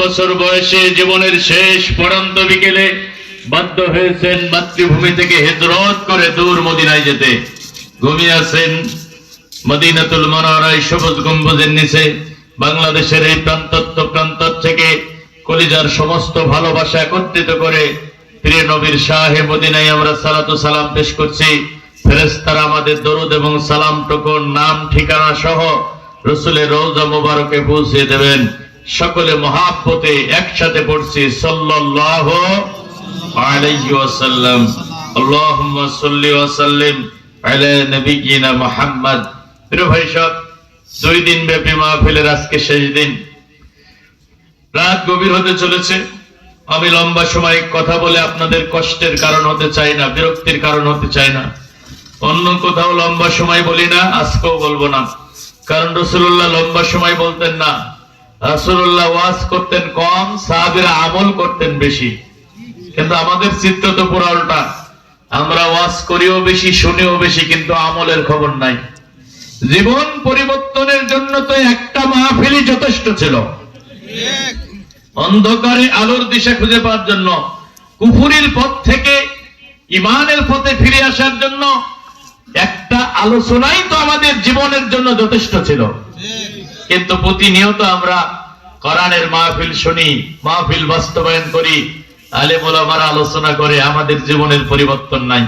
বছর বয়সে জীবনের শেষ পড়ন্ত বিকেলে বাধ্য হয়েছেন মাতৃভূমি থেকে হিজরত করে দূর মদিনায় যেতে। ঘুমিয়ে আছেন মদিনাতুল মুনাওয়ারায় সবুজ গম্বুজের নিচে। বাংলাদেশের এই প্রান্ত থেকে কলিজার সমস্ত ভালোবাসা একত্রিত করে প্রিয় নবীর শাহে মদিনায় আমরা সালাতু সালাম পেশ করছি। ফেরেশতারা আমাদের দরুদ এবং সালামটুকু নাম ঠিকানা সহ রাসূলের রওজা মুবারকে পৌঁছে দেবেন। সকলে মহাব্বতে একসাথে পড়ছি সাল্লাল্লাহু আলাইহি ওয়াসাল্লাম। আল্লাহুম্মা সাল্লি ওয়া সাল্লিম আলা নবিয়িনা মুহাম্মদ। প্রিয় ভাই সব, 2 দিন ব্যাপী মাহফিলের আজকে শেষ দিন। রাত গভীর হতে চলেছে। আমি লম্বা সময় কথা বলে আপনাদের কষ্টের কারণ হতে চাই না, বিরক্তির কারণ হতে চাই না। অন্য কোথাও লম্বা সময় বলি না, আজকেও বলবো না। কারণ রাসূলুল্লাহ লম্বা সময় বলতেন না। রাসূলুল্লাহ ওয়াজ করতেন কম, সাহাবীরা আমল করতেন বেশি। কিন্তু আমাদের চিত্র তো পুরো উল্টা। আমরা ওয়াজ করিও বেশি, শুনিও বেশি, কিন্তু আমলের খবর নাই। জীবন পরিবর্তনের জন্য তো একটা মাহফিলই যথেষ্ট ছিল। অন্ধকারে আলোর দিশা খুঁজে পাওয়ার জন্য, কুফুরির পথ থেকে ঈমানের পথে ফিরে আসার জন্য একটা আলোচনাই তো আমাদের জীবনের জন্য যথেষ্ট ছিল। কিন্তু প্রতিনিয়ত আমরা কোরআনের মাহফিল শুনি, মাহফিল বাস্তবায়ন করি, আলেম ওলামারা আলোচনা করে, আমাদের জীবনের পরিবর্তন নাই।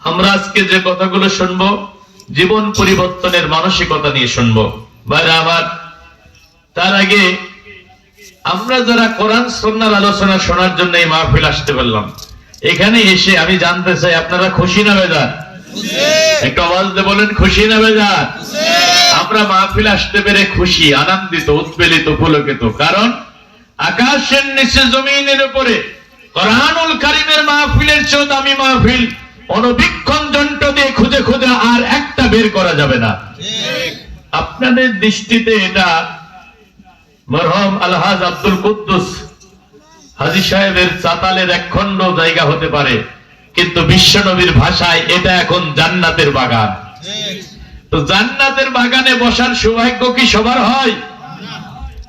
আমরা আজকে যে কথাগুলো শুনবো জীবন পরিবর্তনের মানসিকতা নিয়ে শুনবো। ভাইরা আমার, তার আগে আমরা যারা কোরআন সুন্নাহর আলোচনা শোনার জন্য এই মাহফিল আসতে পারলাম, এখানে এসে আমি জানতে চাই আপনারা খুশি না বেজার? একটা আওয়াজ দিয়ে বলেন, খুশি না বেজার? আমরা মাহফিল আসতে পেরে খুশি, আনন্দিত, উৎপেলিত, পুলকিত। কারণ আকাশের নিচে জমিনের উপরে কোরআনুল কারীমের মাহফিলের চেয়ে দামি মাহফিল অনবীক্ষণ যন্ত্র দিয়ে খুঁজে খুঁজে আর একটা বের করা যাবে না। আপনাদের দৃষ্টিতে এটা মরহুম আলহাজ আব্দুল কুদ্দুস হাজী সাহেবের চাতালের একখণ্ড জায়গা হতে পারে, কিন্তু বিশ্বনবীর ভাষায় এটা এখন জান্নাতের বাগান। তো জান্নাতের বাগানে বসার সৌভাগ্য কি সবার হয়?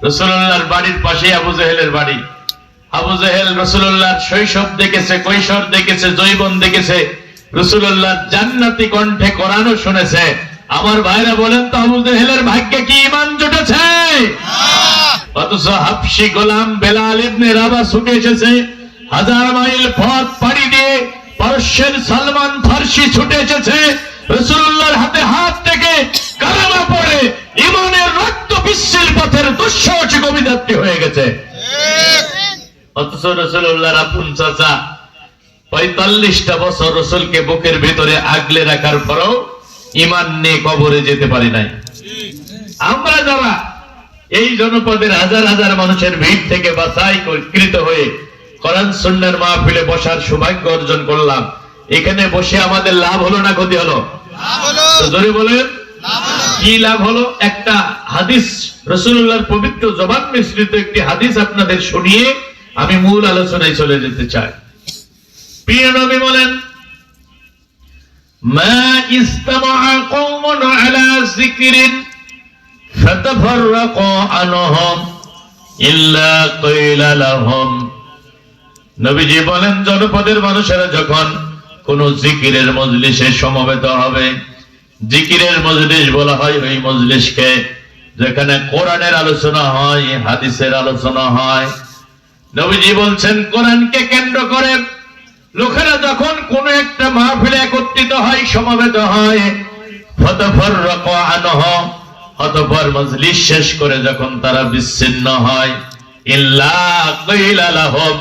রাসূলুল্লাহর বাড়ির পাশে আবু জেহেলের বাড়ি। আবু জেহেল রাসূলুল্লাহর শৈশব দেখেছে, কৈশোর দেখেছে, যৌবন দেখেছে, রাসূলুল্লাহর জান্নাতি কণ্ঠে কোরআনও শুনেছে। আমার ভাইরা বলেন তো, আবু জেহেলের ভাগ্যে কি ঈমান জুটেছে? অথচ হাবশী গোলাম বেলাল ইবনে রাবা ছুটে এসেছে, 1000 মাইল পথ পাড়ি দিয়ে পারস্যের সালমান ফার্সি ছুটে এসেছে, রাসূলুল্লাহর হাতে হাত থেকে কালেমা পড়ে ঈমানের রক্ত বিশ্বের পথের দুঃসাহসিক অভিযাত্রী হয়ে গেছে। অথচ রাসূলুল্লাহর আপন চাচা 45টা বছর রাসূলকে বুকের ভিতরে আগলে রাখার পরেও ঈমান নিয়ে কবরে যেতে পারি নাই। আমরা যারা এই জনপদের হাজার হাজার মানুষের ভিড় থেকে বাছাইকৃত হয়ে কোরআন সুন্নাহর মাহফিলে বসার সৌভাগ্য অর্জন করলাম, এখানে বসে আমাদের লাভ হলো না ক্ষতি হলো? জোরে বলেন, কি লাভ হলো? একটা হাদিস, রাসূলুল্লাহর পবিত্র জবান মিশ্রিত একটি হাদিস আপনাদের শুনিয়ে আমি মূল আলোচনায় চলে যেতে চাই। প্রিয় নবী বলেন, মা ইসতামাআ কওমুন আলা যিকরিন ফাতাফাররাকু আনহুম ইল্লা ক্বিলা লাহুম। নবীজি বলেন, জনপদের মানুষেরা যখন কোন জিকিরের মজলিসে সমবেত হবে, জিকিরের মজলিস বলা হয় ওই মজলিসকে যেখানে কোরআনের আলোচনা হয়, হাদিসের আলোচনা হয়। নবীজি বলছেন, কোরআনকে কেন্দ্র করে লোকেরা যখন কোন একটা মাহফিলে একত্রিত হয়, সমবেত হয়, ফাতাফাররাকু আনহু, অতঃপর মজলিস শেষ করে যখন তারা বিচ্ছিন্ন হয়, ইল্লা ক্বিলা লাহুম,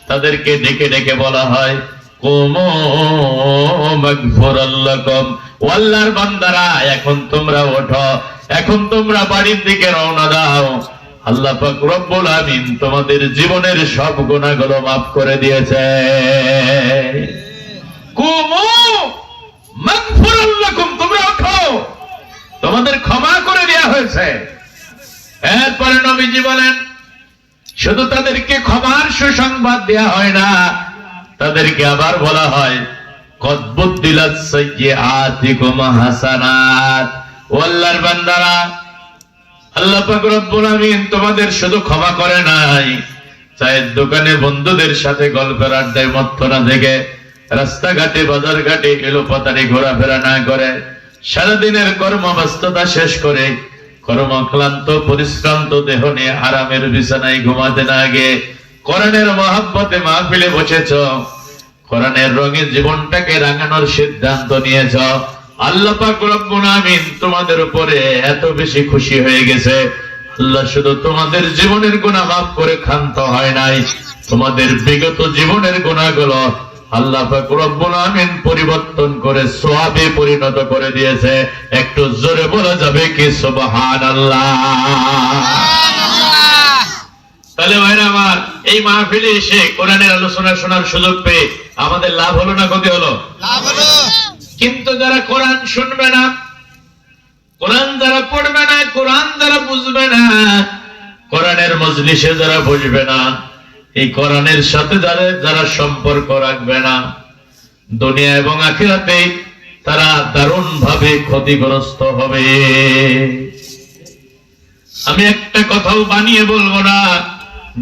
তাদেরকে ডেকে ডেকে বলা হয়, কুমু মাগফুরাল লাকুম, ও আল্লাহর বান্দারা এখন তোমরা ওঠো, এখন তোমরা বাড়ির দিকে রওনা দাও, আল্লাহ পাক রব্বুল আমিন তোমাদের জীবনের সব গুনাহগুলো মাফ করে দিয়েছে। কুমু মাগফুরাল লাকুম, তোমরা ওঠো, তোমাদের ক্ষমা করে দেওয়া হয়েছে। এরপরে নবীজি বলেন, শুধু তাদেরকে ক্ষমার সুসংবাদ দেয়া হয় না, তাদেরকে আবার বলা হয়, কদ বুদ্দিলাত সাইয়্যাতিকুম হাসানাত, ও আল্লাহর বান্দারা আল্লাহ পাক রব্বুল আমিন তোমাদের শুধু ক্ষমা করে নাই, চায়ের দোকানে বন্ধুদের সাথে গল্পের আড্ডায় মত্ত না থেকে, রাস্তাঘাটে বাজার ঘাটে এলোপাতাড়ি ঘোরাফেরা না করে, সারাদিনের কর্মব্যস্ততা শেষ করে কর্মক্লান্ত পরিশ্রান্ত দেহ নিয়ে আরামের বিছানায় ঘুমাতে না গিয়ে কোরআনের মহব্বতে মাহফিলে বসেছ, কোরআনের রঙে জীবনটাকে রাঙানোর সিদ্ধান্ত নিয়েছ। আল্লাহ পাক রব্বুল আমিন তোমাদের উপরে এত বেশি খুশি হয়ে গেছে। আল্লাহ শুধু তোমাদের জীবনের গুনাহ মাফ করে ক্ষান্ত হয় নাই, তোমাদের বিগত জীবনের গুনাহগুলো আল্লাহ পাক রব্বুল আমিন পরিবর্তন করে সওয়াবে পরিণত করে দিয়েছে। একটু জোরে বলা যাবে কি সুবহানাল্লাহ? তাহলে ভাইরা আমার, এই মাহফিলে এসে কোরআনের আলোচনা শোনার সুযোগ পেয়ে আমাদের লাভ হলো না ক্ষতি হলো? লাভ হলো। কিন্তু যারা কোরআন শুনবে না, কোরআন যারা পড়বে না, কোরআন যারা বুঝবে না, কোরআনের মজলিসে যারা বসবে না, এই কোরআনের সাথে যারা সম্পর্ক রাখবে না, দুনিয়া এবং আখিরাতে তারা দারুণ ভাবে ক্ষতিগ্রস্ত হবে। আমি একটা কথাও বানিয়ে বলবো না,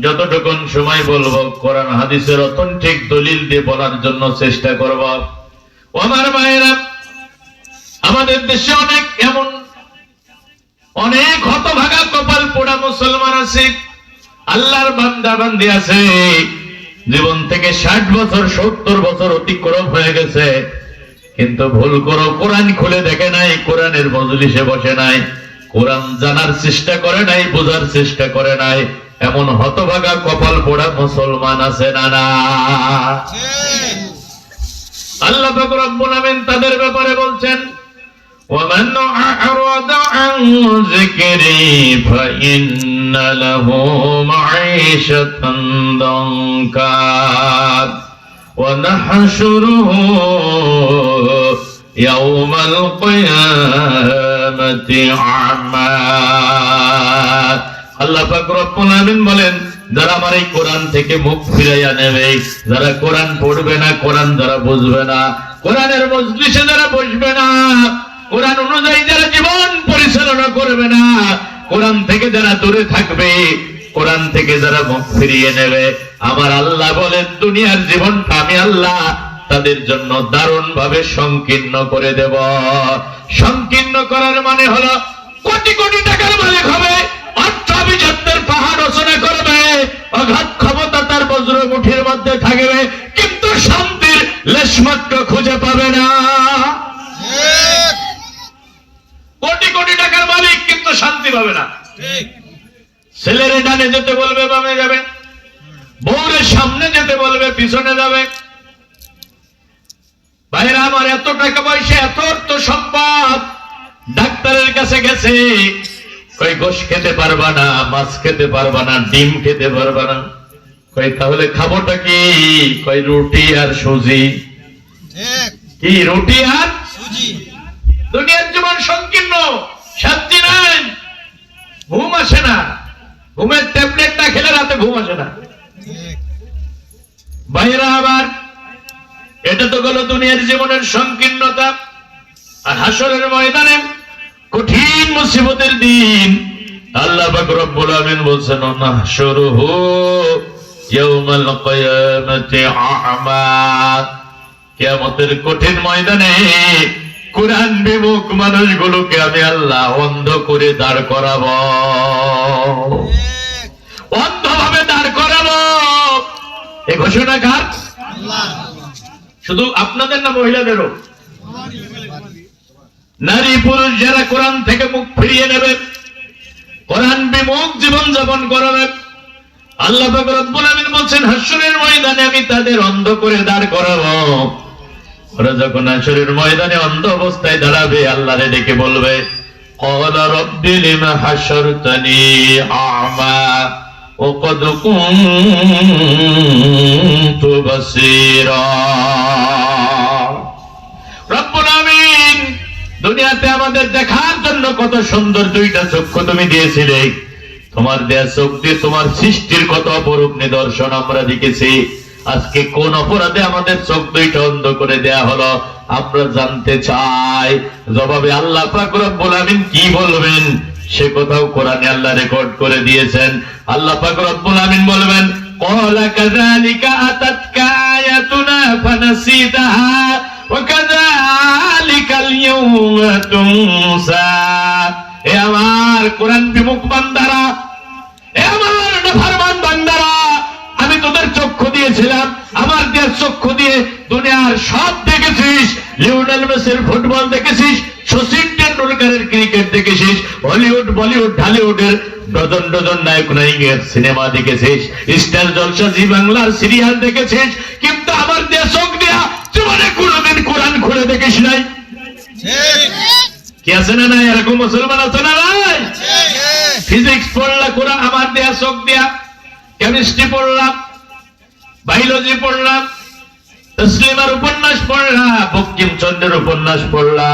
যতটুকুন সময় বলবো কোরআন হাদিসের অথেন্টিক দলিল দিয়ে বলার জন্য চেষ্টা করব। ও আমার ভাইয়েরা, আমাদের দেশে অনেক হতভাগা কপাল পোড়া মুসলমান আছে, আল্লাহর বান্দা বান্দি আছে, জীবন থেকে 60 বছর 70 বছর অতিক্রম হয়ে গেছে, কিন্তু ভুল করো কোরআন খুলে দেখে নাই, কোরআনের মজলিসে বসে নাই, কোরআন জানার চেষ্টা করে নাই, বোঝার চেষ্টা করে নাই। এমন হতভাগা কপাল পোড়া মুসলমান আছে না? না, আল্লাহ পাক রব্বুল আমিন তাদের ব্যাপারে বলছেন, وَمَنْ أَعْرَضَ عَنْ ذِكْرِي فَإِنَّ لَهُ مَعِيشَةً ضَنكًا وَنَحْشُرُهُ يَوْمَ الْقِيَامَةِ أَعْمَى। আল্লাহ পাক রব্বুল আমিন বলেন, যারা আমার এই কোরআন থেকে মুখ ফিরাইয়া নেবে, যারা কোরআন পড়বে না, কোরআন যারা বুঝবে না, কোরআনের মজলিসে যারা বসবে না, কোরআন অনুযায়ী যারা জীবন পরিচালনা করবে না, কোরআন থেকে যারা দূরে থাকবে, কোরআন থেকে যারা মুখ ফিরিয়ে নেবে, আমার আল্লাহ বলেন দুনিয়ার জীবনটা আমি আল্লাহ তাদের জন্য দারুণ ভাবে সংকীর্ণ করে দেব। সংকীর্ণ করার মানে হলো কোটি কোটি টাকার মালিক হবে, অর্থ অভিজাত্যের পাহাড় রচনা করবে, অগাধ ক্ষমতা তার বজ্র মুঠির মধ্যে থাকবে, কিন্তু শান্তির লেশমাত্র খুঁজে পাবে না। কোটি কোটি টাকার মালিক কিন্তু শান্তি পাবে না। ছেলেরে ডানে যেতে বলবে বামে যাবে, বউরে সামনে যেতে বলবে পিছনে যাবে। ভাইরা আমার, এত টাকা পয়সা, এত অর্থ সম্পদ, ডাক্তারের কাছে গেছে, কই গোশ খেতে পারবা না, মাছ খেতে পারবা না, ডিম খেতে পারবা না। কই তাহলে খাবোটা কি? কই রুটি আর সুজি। কি রুটি আর সুজি? দুনিয়ার জীবন সংকীর্ণ, শান্তি নাই, ঘুম আসে না, ঘুমের ট্যাবলেট না খেলে রাতে ঘুম আসে না। ভাইরা আবার, এটা তো গেল দুনিয়ার জীবনের সংকীর্ণতা। আর হাসরের ময়দানে কঠিন মুসিবতের দিন আল্লাহ পাক রব্বুল আমিন বলছেন, নাহশুরুহু ইয়াউমাল কিয়ামাতি আ'মা। কিয়ামতের কঠিন ময়দানে কোরআন বিমুখ মানুষগুলোকে আমি আল্লাহ অন্ধ করে দাঁড় করাবো, অন্ধভাবে দাঁড় করাবো। এই ঘোষণা কার? শুধু আপনাদের না, মহিলাদেরও? নারী পুরুষ যারা কোরআন থেকে মুখ ফিরিয়ে নেবে, কোরআন বিমুখ জীবন যাপন করবে, আল্লাহ পাক রব্বুল আমিন বলছেন হাসরের ময়দানে আমি তাদের অন্ধ করে দাঁড় করাবো। ওরা যখন হাসরের ময়দানে অন্ধ অবস্থায় দাঁড়াবে, আল্লাহরে ডেকে বলবে, ক্বালা রাব্বি লিমা হাশারতানি আ'মা ওয়া ক্বাদ কুনতু বাসীরা। রব্বুল আমিন দুনিয়াতে আমাদের দেখার জন্য কত সুন্দর দুইটা চক্ষু তুমি দিয়েছিলে, তোমার দেয়া চোখ দিয়ে তোমার সৃষ্টির কত অপরূপ নিদর্শন আমরা দেখেছি। আজকে কোন অপরাধে আমাদের চোখ দুইটা অন্ধ করে দেয়া হলো আমরা জানতে চাই। জবাবে আল্লাহ পাক রব্বুল আমিন কি বলবেন? সে কথাও কোরআনে আল্লাহ রেকর্ড করে দিয়েছেন। আল্লাহ পাক রব্বুল আমিন বলবেন, ক্বালা কাযালিকা আতাতকা আয়াতুনা ফানাসিতাহা ওয়া কাযালিকাল ইয়াওমা তুনসা। এ আমার কোরআন বিমুখ বান্দারা, এ আমার নাফরমান বান্দারা, আমি তোদের চক্ষু দিয়েছিলাম, আমার দেহের চক্ষু দিয়ে দুনিয়ার সব দেখেছিস, লিওনেল মেসির ফুটবল দেখেছিস, সচিন টেন্ডুলকারের ক্রিকেট দেখেছিস, হলিউড বলিউড ঢালিউডের ডজন ডজন নায়ক নায়িকার সিনেমা দেখেছিস, স্টার জলসা জি বাংলার সিরিয়াল দেখেছিস, কিন্তু আমার দেহ চোখ দিয়া জীবনে কোনোদিন কোরআন খুলে দেখিস নাই। কি আছে না নাই? এরকম মুসলমান আছে না নাই? ফিজিক্স পড়লা কোরআন আমার দেহ চোখ দিয়া, কেমিস্ট্রি পড়লাম, বায়োলজি পড়লাম, তসলিমার উপন্যাস পড়লা, বঙ্কিমচন্দ্রের উপন্যাস পড়লা,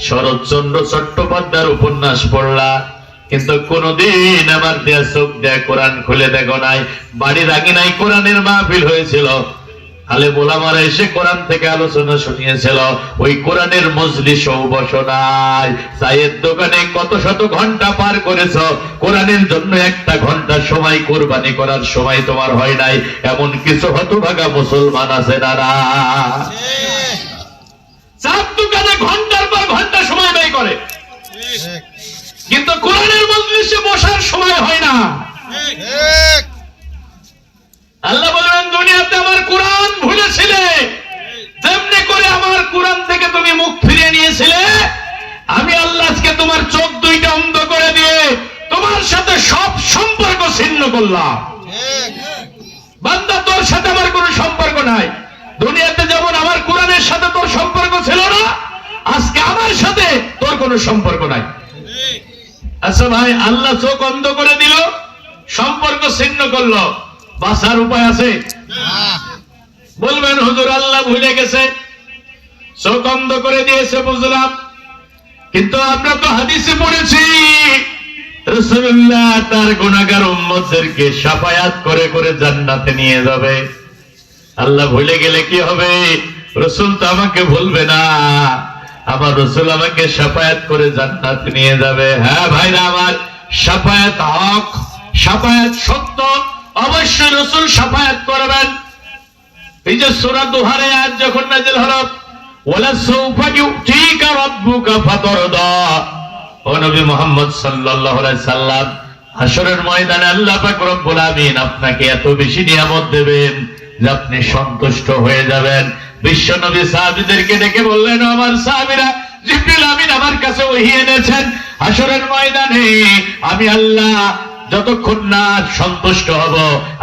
শরৎচন্দ্র চট্টোপাধ্যায়ের উপন্যাস পড়লা, কিন্তু কোনদিন আমার দেয়া চোখ দেয়া কোরআন খুলে দেখো নাই। বাড়ির আঙিনায় কোরআনের মাহফিল হয়েছিল, আলেম ওলামারা এসে কোরআন থেকে আলোচনা শুনিয়েছিল, ওই কোরআনের মজলিসেও বসো নাই। চায়ের দোকানে কত শত ঘন্টা পার করেছো, কোরআনের জন্য একটা ঘন্টা সময় কোরবানি করার সময় তোমার হয় নাই। এমন কিছু হতভাগা মুসলমান আছে না? চার দোকানে ঘন্টার পর ঘন্টা সময় ব্যয় করে, কিন্তু কোরআনের মজলিসে বসার সময় হয় না। আল্লাহ বলবেন, দুনিয়াতে আমার কোরআন ভুলেছিলে, যেমনি করে আমার কোরআন থেকে তুমি মুখ ফিরিয়ে নিয়েছিলে, আমি আল্লাহ আজকে তোমার চোখ দুইটা অন্ধ করে দিয়ে তোমার সাথে সব সম্পর্ক ছিন্ন করলাম। বান্দা, তোর সাথে আমার কোনো সম্পর্ক নাই। দুনিয়াতে যেমন আমার কোরআনের সাথে তোর সম্পর্ক ছিল না, আজকে আমার সাথে তোর কোনো সম্পর্ক নাই। আচ্ছা ভাই, আল্লাহ চোখ অন্ধ করে দিল, সম্পর্ক ছিন্ন করলো, বাঁচার উপায় আছে? বলবেন হুজুর আল্লাহ ভুলে গেছে, চোখ অন্ধ করে দিয়েছে, বুঝলাম, কিন্তু আমরা তো হাদিসে পড়েছি রাসূলুল্লাহ তার গুনাহগার উম্মতদেরকে শাফায়াত করে করে জান্নাতে নিয়ে যাবে। আল্লাহ ভুলে গেলে কি হবে? রাসূল তো আমাকে ভুলবে না, আমার রাসূল আমাকে শাফায়াত করে জান্নাতে নিয়ে যাবে। হ্যাঁ ভাইরা আমার, শাফায়াত হক, শাফায়াত সত্য, অবশ্যই রাসূল শাফায়াত করবেন। এই যে সূরা দুহার আয়াত যখন নাযিল হলো, ওয়ালা সাউফা ইউতিকা রাব্বুকা ফাতারদা, ও নবী মুহাম্মদ সাল্লাল্লাহু আলাইহি সাল্লাম, হাশরের ময়দানে আল্লাহ পাক রব্বুল আমিন আপনাকে এত বেশি নিয়ামত দেবেন যে আপনি সন্তুষ্ট হয়ে যাবেন। বিশ্ব নবী সাহাবীদেরকে ডেকে বললেন, আমার সাহাবীরা, জিবরিল আমিন আমার কাছে ওহী এনেছেন, হাশরের ময়দানে আমি আল্লাহ যতক্ষণ না সন্তুষ্ট হব,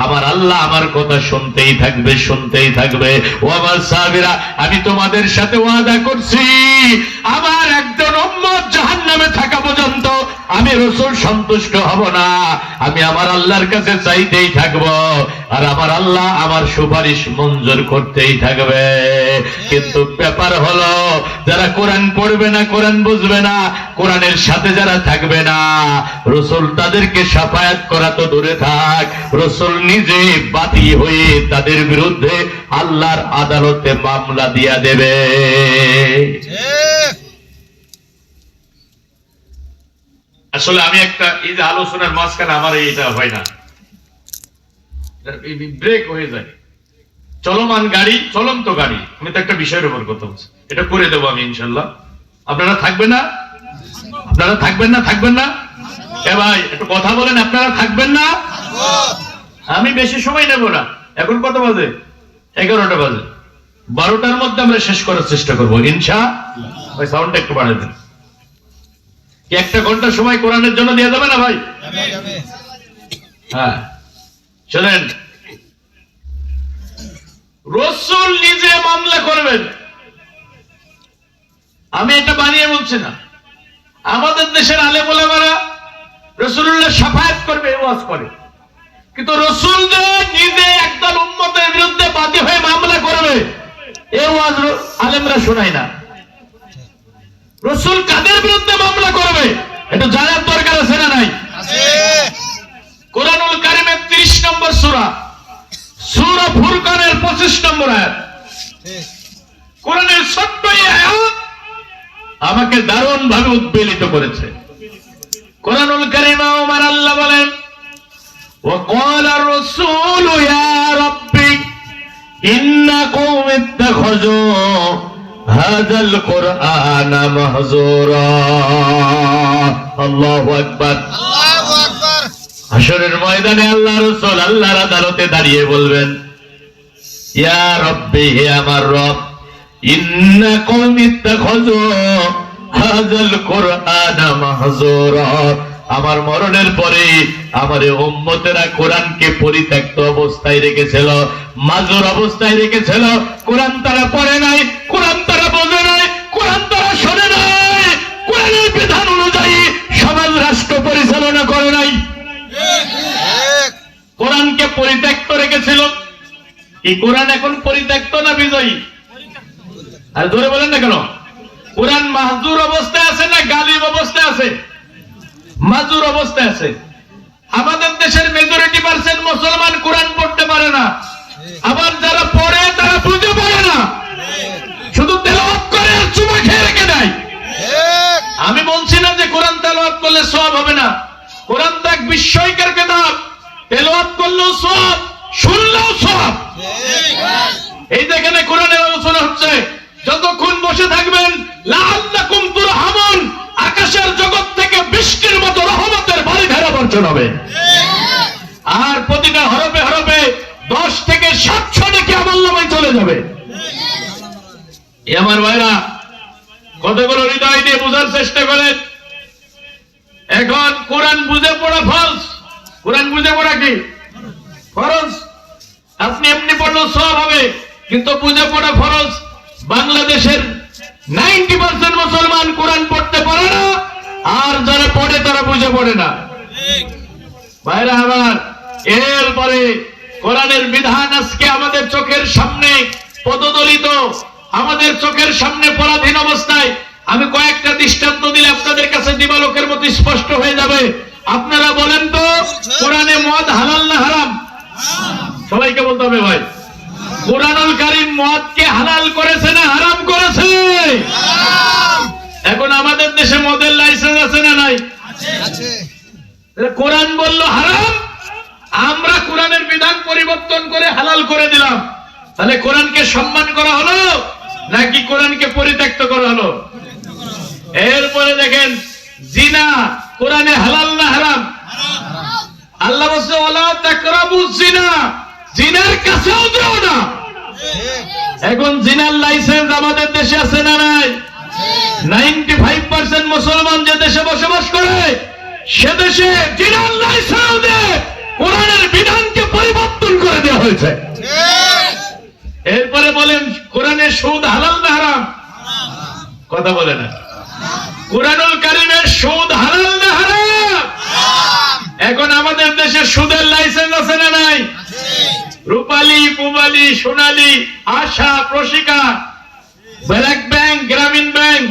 আমার আল্লাহ আমার কথা শুনতেই থাকবে, শুনতেই থাকবে। ও আমার সাহাবীরা, আমি তোমাদের সাথে ওয়াদা করছি, আমার একজন উম্মত জাহান্নামে থাকা পর্যন্ত আমি রাসূল সন্তুষ্ট হব না, আমি আমার আল্লাহর কাছে চাইতেই থাকব, আর আমার আল্লাহ আমার সুপারিশ মঞ্জুর করতেই থাকবে। কিন্তু ব্যাপার হলো, যারা কোরআন পড়বে না, কোরআন বুঝবে না, কোরআনের সাথে যারা থাকবে না, রাসূল তাদেরকে শাফায়াত করা তো দূরে থাক, রাসূল নিজে বাদী হয়ে তাদের বিরুদ্ধে আল্লাহর আদালতে মামলা দিয়া দেবে। আসলে আমি একটা, এই যে আলোচনার মাঝখানে আমার এটা হয় না, ব্রেক হয়ে যায়। চলমান গাড়ি, চলন্ত গাড়ি, আমি তো একটা বিষয়ের উপর কথা বলছি, এটা করে দেবো আমি ইনশাল্লাহ। আপনারা থাকবেন না? আপনারা থাকবেন না? থাকবেন না? এ ভাই একটু কথা বলেন, আপনারা থাকবেন না? আমি বেশি সময় নেব না। এখন কত বাজে? 11টা বাজে। 12টার মধ্যে আমরা শেষ করার চেষ্টা করবো ইনশাআল্লাহ। ভাই সাউন্ডটা একটু বাড়াই দেন। কি 1 ঘন্টা সময় কোরআনের জন্য দেওয়া যাবে না ভাই? হ্যাঁ, চলেন। রাসূল নিজে মামলা করবেন, আমি এটা বানিয়ে বলছি না। আমাদের দেশের আলেম ওলামারা রাসূলুল্লাহ শাফায়াত করবে, ওয়াজ করে, কিন্তু রাসূল যে নিজে একদল উম্মতের বিরুদ্ধে বাদী হয়ে মামলা করবে, এই ওয়াজ আলেমরা শোনায় না। রাসূল কাদের বিরুদ্ধে মামলা করবে এটা জানার দরকার আছে না নাই? কোরআনুল কারীমের 30 নম্বর সূরা, সূরা ফুরকানের 25 নম্বর আয়াত, কোরআনের ছোট্ট এই আয়াত আমাকে দারুণ ভাবে উদ্বেলিত করেছে। কোরআনুল কারীমে ওমর আল্লাহ বলেন وقال الرسول يا ربي إن قوم اتخذوا هذا القرآن مهجورا الله أكبر হাশরের ময়দানে আল্লাহ রাসূল আল্লাহর আদালতে দাঁড়িয়ে বলবেন ইয়া রাব্বি হে আমার রব ইন্না কওমি ইত্তাখাযু হাযাল কুরআনা মাহজুরা আমার মরণের পরে আমার উম্মতেরা কোরআনকে পরিত্যক্ত অবস্থায় রেখেছিল, মাজুর অবস্থায় রেখেছিল। কোরআন তারা পড়ে নাই, কোরআন তারা বোঝে নাই, কোরআন তারা শোনে নাই, কোরআনের বিধান অনুযায়ী সমাজ রাষ্ট্র পরিচালনা করে নাই, কোরআনকে পরিত্যক্ত রেখেছিল। এই কোরআন এখন পরিত্যক্ত না বিজয়ী? আর ধরে বলেন না কেন? কোরআন মাহজুর অবস্থায় আছে না গালিব অবস্থায় আছে? মাজুর অবস্থায় আছে। আমাদের দেশের মেজরিটি পার্সেন্ট মুসলমান কোরআন পড়তে পারে না, আবার যারা পড়ে তারা বুঝতে পারে না, শুধু তেলাওয়াত করে আর চুমা খেয়ে রেখে দেয়। আমি বলছি না যে কোরআন তেলাওয়াত করলে সওয়াব হবে না, কোরআন তো এক বিস্ময়কর কিতাব, তেলাওয়াত করলেও সওয়াব, শুনলেও সওয়াব। এই যেখানে কোরআনের আলোচনা হচ্ছে, যতক্ষণ বসে থাকবেন লাআল্লাকুম তুরহামুন, আকাশের জগৎ থেকে বৃষ্টির মতো রহমতের বাড়ি ধারা বর্ষণ হবে। আর প্রতিটা হরফে হরফে 10 থেকে 700 নাকি আমলনামায় চলে যাবে। আমার ভাইরা, কতগুলো হৃদয় দিয়ে বোঝার চেষ্টা করেন। এখন কোরআন বুঝে পড়া ফরজ, কোরআন বুঝে পড়া কি ফরজ। আপনি এমনি পড়লেও সওয়াব হবে, কিন্তু বুঝে পড়া ফরজ। বাংলাদেশের 90% মুসলমান কোরআন পড়তে পারে না, আর যারা পড়ে তারা বুঝে পড়ে না। ভাইরা আমার, এরপরে কোরআনের বিধান আজকে আমাদের চোখের সামনে পদদলিত, আমাদের চোখের সামনে পরাধীন অবস্থায়। আমি কয়েকটা দৃষ্টান্ত দিলে আপনাদের কাছে দিবালোকের মতো স্পষ্ট হয়ে যাবে। আপনারা বলেন তো, কোরআনে মদ হালাল না হারাম? সবাইকে বলতে হবে ভাই। কোরআনুল কারীম মদকে হালাল করেছে না হারাম করেছে? এখন আমাদের দেশে মদের লাইসেন্স আছে না নাই? কোরআন বলল হারাম, আমরা কোরআনের বিধান পরিবর্তন করে হালাল করে দিলাম। তাহলে কোরআনকে সম্মান করা হলো নাকি কোরআনকে পরিত্যক্ত করা হলো? এরপরে দেখেন, জিনা কোরআনে হালাল না হারাম? আল্লাহ বলছে ওয়ালা তাকরাবুজ জিনা, জিনার কাছেও যেও না। এখন জিনার লাইসেন্স আমাদের দেশে আছে না নাই? 95% মুসলমান যে দেশে বসবাস করে, সে দেশে জিনার লাইসেন্স দিয়ে কোরআনের বিধানকে পরিবর্তন করে দেওয়া হয়েছে। এরপরে বলেন, কোরআনের সুদ হালাল না হারাম? কথা বলে না। কোরআনুল কারীমের সুদ হালাল না হারাম? এখন আমাদের দেশে সুদের লাইসেন্স আছে না নাই? রূপালী, পুবালী, সোনালী, আশা, প্রশিকা, ব্ল্যাক ব্যাংক, গ্রামীণ ব্যাংক,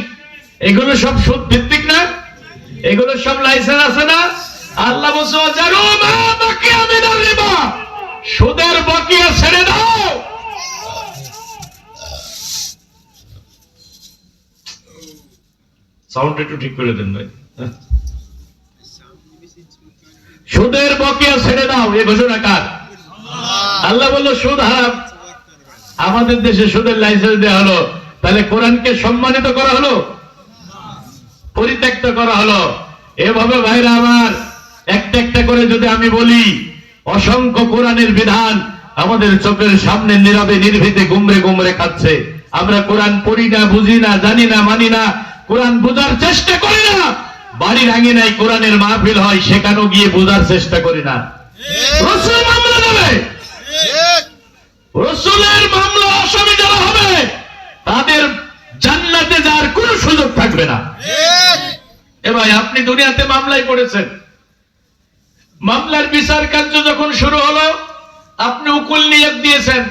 এগুলো সব সুদ ভিত্তিক না? এগুলো সব লাইসেন্স আছে না? আল্লাহ বলছে জানো মা বাকিয়া মিনার রিবা, সুদের বাকিয়া ছেড়ে দাও। সাউন্ড একটু ঠিক করে দেন ভাই। সুদের বকেয়া ছেড়ে দাও, এই ঘোষণা কার? আল্লাহ বলল সুদ হারাম, আমাদের দেশে সুদের লাইসেন্স দেওয়া হলো। তাহলে কোরআনকে সম্মানিত করা হলো, পরিত্যক্ত করা হলো। এভাবে ভাইরা আমার, একটা একটা করে যদি আমি বলি, অসংখ্য কোরআনের বিধান আমাদের চোখের সামনে নীরবে নির্ভীতে গুমরে গুমরে খাচ্ছে। আমরা কোরআন পড়ি না, বুঝি না, জানি না, মানি না, কোরআন বোঝার চেষ্টা করি না। বাড়ির আঙিনায় কোরআনের মাহফিল হয়, সেখানেও গিয়ে বোঝার চেষ্টা করি না। রাসূল মামলা দেবে, রাসূলের মামলা আসামি যারা হবে তাদের জান্নাতে যাওয়ার কোনো সুযোগ থাকবে না। এ ভাই, আপনি দুনিয়াতে মামলায় পড়েছেন, মামলার বিচার কার্য যখন শুরু হলো, আপনি উকিল নিয়োগ দিয়েছেন।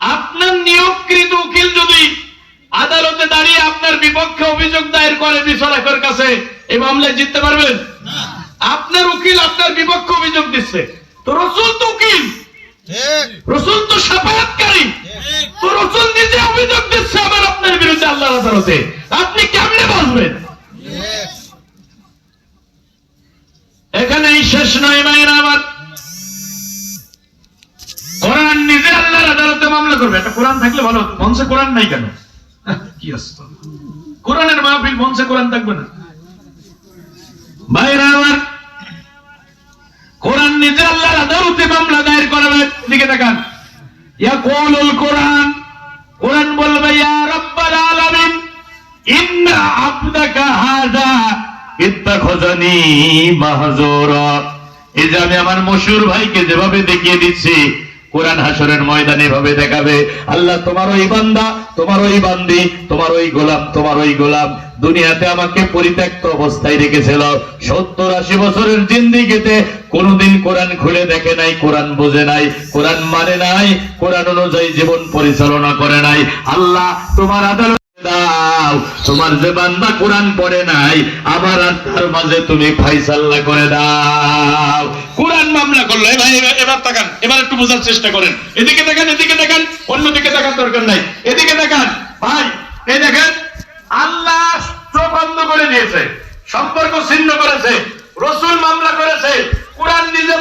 আপনার নিয়োগকৃত উকিল যদি আদালতে দাঁড়িয়ে আপনার বিপক্ষে অভিযোগ দায়ের করে বিচারকের কাছে, এই মামলায় জিততে পারবেন? আপনার উকিল আপনার বিপক্ষে অভিযোগ দিচ্ছে, তো রাসূল তো উকিল, রাসূল তো শাফায়াতকারী, তো রাসূল নিজে অভিযোগ দিচ্ছে আবার আপনার বিরুদ্ধে আল্লাহর আদালতে, আপনি কেমনে বাঁচবেন? করবে, একটা কোরআন থাকলে ভালো হতো। মঞ্চে কোরআন নাই কেন? কি আসতো কোরআনের মাহফিল, মঞ্চে কোরআন থাকবে না? ভাইরা আমার, কোরআন নিজে আল্লাহর আদালতে মামলা দায়ের করবে। দিকে তাকান, ইয়াকুলুল কোরআন, কোরআন বলবে ইয়া রাব্বাল আলামিন ইন্না আবদাকা হাযা ইত্তাখাযানি মাহজুরা। এই যে আমি আমার মশহুর ভাইকে যেভাবে দেখিয়ে দিচ্ছি, কোরআন হাসরের ময়দানে এভাবে দেখাবে, আল্লাহ তোমার ওই বান্দা, তোমার ওই বান্দি, তোমার ওই গোলাম, তোমার ওই গোলাম দুনিয়াতে আমাকে পরিত্যক্ত অবস্থায় রেখেছিল। 70-80 বছরের জিন্দেগিতে কোনদিন কোরআন খুলে দেখে নাই, কোরআন বোঝে নাই, কোরআন মানে নাই, কোরআন অনুযায়ী জীবন পরিচালনা করে নাই। আল্লাহ তোমার আদালত দাও, তোমার যে বান্দা কোরআন পড়ে নাই, আমার আর তার মাঝে তুমি ফাইসাল্লা করে দাও। কোরআন মামলা করলো। ভাই এবার তাকান, এবার একটু বোঝার চেষ্টা করেন। এদিকে দেখেন, এদিকে দেখেন, অন্যদিকে দেখার দরকার নাই, এদিকে দেখান। ভাই এই দেখেন, আল্লাহ চোখ বন্ধ করে দিয়েছে, সম্পর্ক ছিন্ন করেছে, রসুল মামলা করেছে, কোরআন নিজে